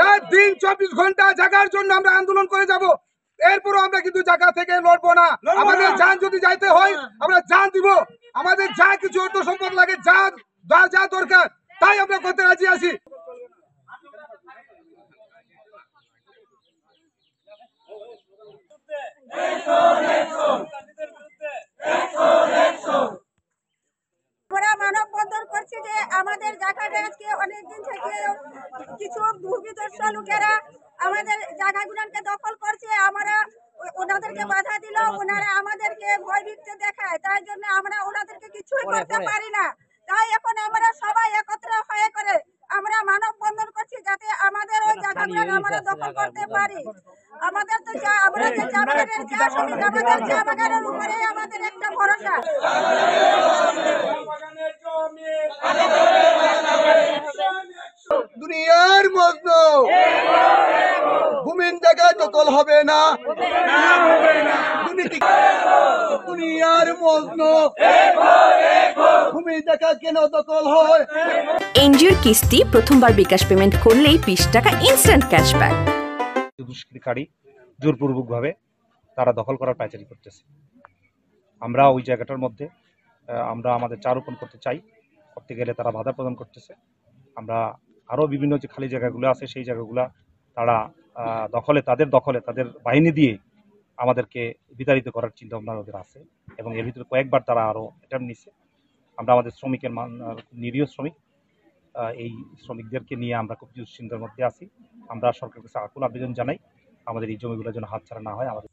রাত দিন 24 ঘন্টা জাগার জন্য আমরা আন্দোলন করে যাব। এরপরও আমরা কিন্তু জায়গা থেকে লড়বো না। আমাদের জান যদি যাইতে হয় আমরা জান দিব। আমাদের যা কিছু অর্থ সম্পদ লাগে, যা যা দরকার তাই আমরা করতে রাজি আছি। আমরা মানববন্ধন করছি যে আমাদের জায়গাটা আজকে অনেকদিন থেকে কিছু ভূমিদস্যু লোকেরা আমাদের জায়গাগুলোকে দখল করছে। আমরা ওনাদেরকে বাধা দিল, ওনারা আমাদেরকে ভয়ভীতি দেখায়, তাই জন্য আমরা ওনাদেরকে কিছুই করতে পারি না। তাই এখন আমরা সবাই একত্র হয়ে করে আমরা মানববন্ধন করছি যাতে আমাদের ওই জায়গাগুলো আমরা দখল করতে পারি। আমাদের তো আমরা যে চা বাগানের চা শ্রমিক, আমাদের চা বাগানের উপরে আমাদের একটা ভরসা। দুনিয়ার মজনু ভূমির জায়গা দখল হবে না। দুনিয়ার মজনু ভূমির জায়গা কেন দখল হয়? এনজিওর কিস্তি প্রথমবার বিকাশ পেমেন্ট করলেই 20 টাকা ইনস্ট্যান্ট ক্যাশব্যাক। দুষ্কৃতিকারী জোরপূর্বকভাবে তারা দখল করার পায়চারি করতেছে। আমরা ওই জায়গাটার মধ্যে আমরা আমাদের চা রোপণ করতে চাই, করতে গেলে তারা বাধা প্রদান করতেছে। আমরা আরও বিভিন্ন যে খালি জায়গাগুলো আছে সেই জায়গাগুলো তারা তাদের বাহিনী দিয়ে আমাদেরকে বিতাড়িত করার চিন্তা ভাবনা ওদের আছে এবং এর ভিতরে কয়েকবার তারা আরও অ্যাটেম্প নিচ্ছে। আমরা আমাদের শ্রমিকের নিরীহ শ্রমিক, এই শ্রমিকদেরকে নিয়ে আমরা খুব দুশ্চিন্তার মধ্যে আছি। আমরা সরকারের কাছে আকুল আবেদন জানাই আমাদের এই জমিগুলো যেন হাতছাড়া না হয়। আমাদের